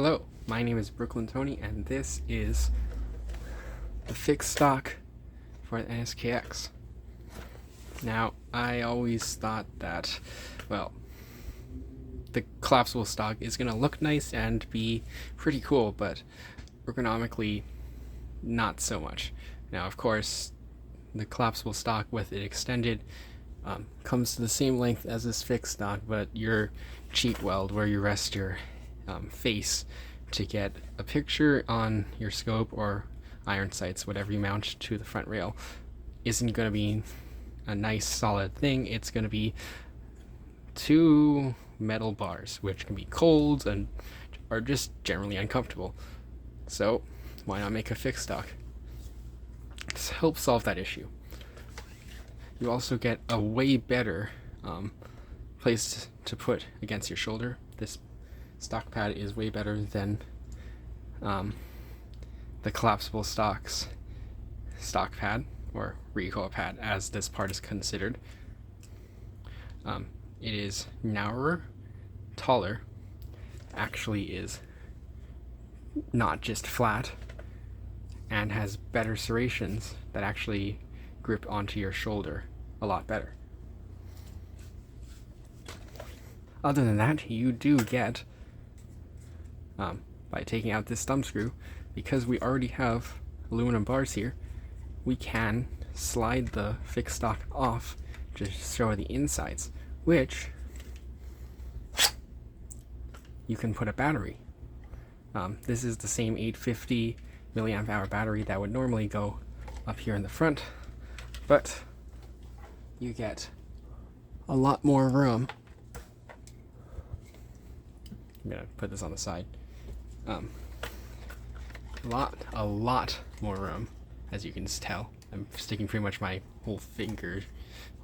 Hello, my name is Brooklyn Tony, and this is the fixed stock for the NSK-X. Now, I always thought that, well, the collapsible stock is going to look nice and be pretty cool, but ergonomically, not so much. Now, of course, the collapsible stock with it extended comes to the same length as this fixed stock, but your cheat weld where you rest your face to get a picture on your scope or iron sights, whatever you mount to the front rail, isn't going to be a nice solid thing. It's going to be two metal bars, which can be cold and are just generally uncomfortable. So why not make a fixed stock to help solve that issue? You also get a way better place to put against your shoulder. This stock pad is way better than the collapsible stock's stock pad, or recoil pad as this part is considered. It is narrower, taller, actually is not just flat, and has better serrations that actually grip onto your shoulder a lot better. Other than that, you do get, by taking out this thumb screw, because we already have aluminum bars here, we can slide the fixed stock off to show the insides, which you can put a battery. This is the same 850 milliamp hour battery that would normally go up here in the front, but you get a lot more room. I'm gonna put this on the side. A lot more room, as you can tell. I'm sticking pretty much my whole finger,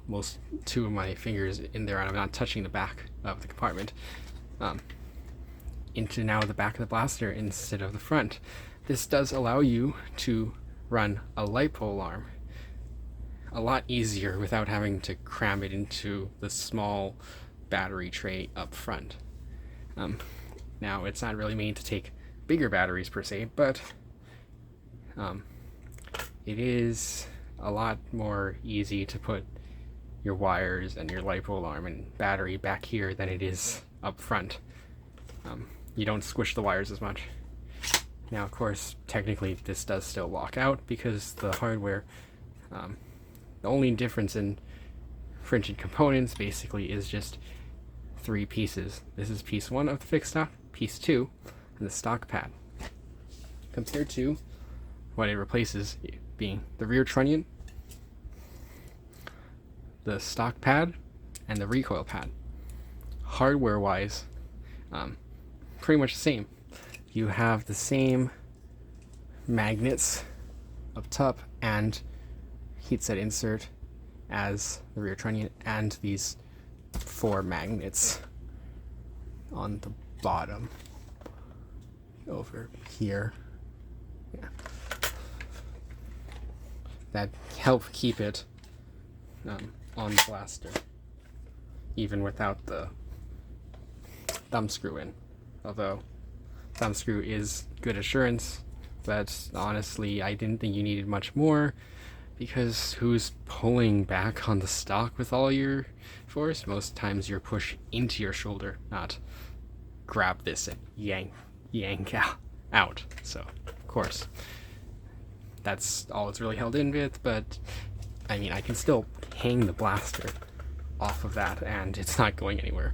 most two of my fingers in there, and I'm not touching the back of the compartment, into now the back of the blaster instead of the front. This does allow you to run a LiPo alarm a lot easier without having to cram it into the small battery tray up front. Now, it's not really made to take bigger batteries per se, but it is a lot more easy to put your wires and your LiPo alarm and battery back here than it is up front. You don't squish the wires as much. Now, of course, technically this does still lock out because the hardware, the only difference in printed components basically is just three pieces. This is piece 1 of the fixed stock, piece 2, and the stock pad, compared to what it replaces being the rear trunnion, the stock pad, and the recoil pad. Hardware wise, pretty much the same. You have the same magnets up top and heat set insert as the rear trunnion, and these 4 magnets on the bottom over here, that help keep it on the blaster even without the thumb screw in. Although thumb screw is good assurance, but honestly I didn't think you needed much more, because who's pulling back on the stock with all your force? Most times you're pushed into your shoulder, not grab this and yank out. So of course that's all it's really held in with, but I mean, I can still hang the blaster off of that and it's not going anywhere,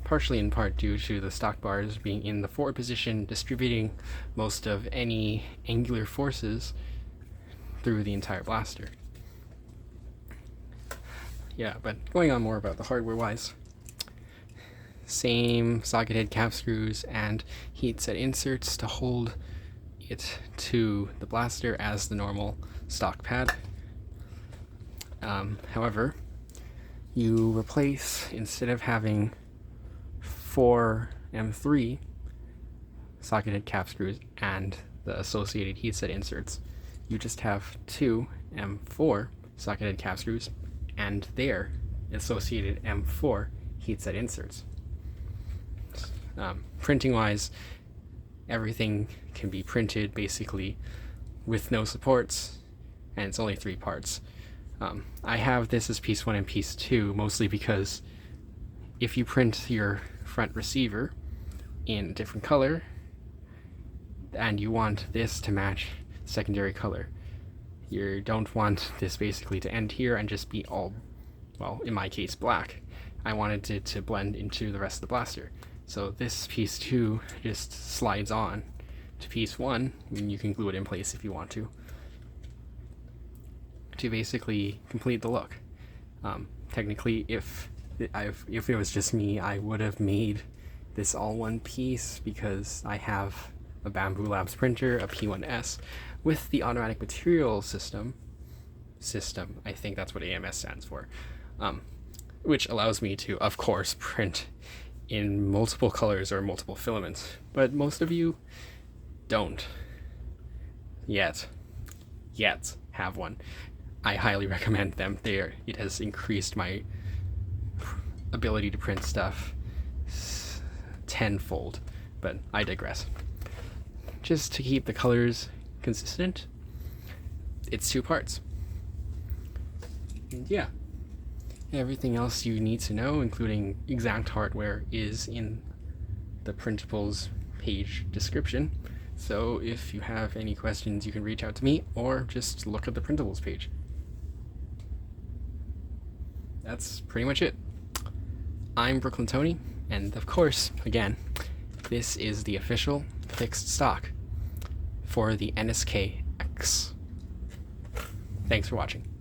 partially in part due to the stock bars being in the forward position, distributing most of any angular forces through the entire blaster. Yeah, but going on more about the hardware wise, same socket head cap screws and heat set inserts to hold it to the blaster as the normal stock pad. However, you replace, instead of having 4 M3 socket head cap screws and the associated heat set inserts, you just have 2 M4 socket head cap screws and their associated M4 heat set inserts. Printing wise, everything can be printed basically with no supports, and it's only 3 parts. I have this as piece 1 and piece 2 mostly because if you print your front receiver in a different color and you want this to match secondary color, you don't want this basically to end here and just be all, well, in my case, black. I wanted it to blend into the rest of the blaster. So this piece 2 just slides on to piece 1, and you can glue it in place if you want to basically complete the look. Technically, if it was just me, I would have made this all one piece because I have a Bamboo Labs printer, a P1S, with the automatic material system, I think that's what AMS stands for, which allows me to, of course, print in multiple colors or multiple filaments, but most of you don't yet have one. I highly recommend them. It has increased my ability to print stuff tenfold, but I digress. Just to keep the colors consistent, it's 2 parts. And yeah, everything else you need to know, including exact hardware, is in the Printables page description. So if you have any questions, you can reach out to me or just look at the Printables page. That's pretty much it. I'm Brooklyn Tony, and of course, again, this is the official fixed stock for the NSK-X. Thanks for watching.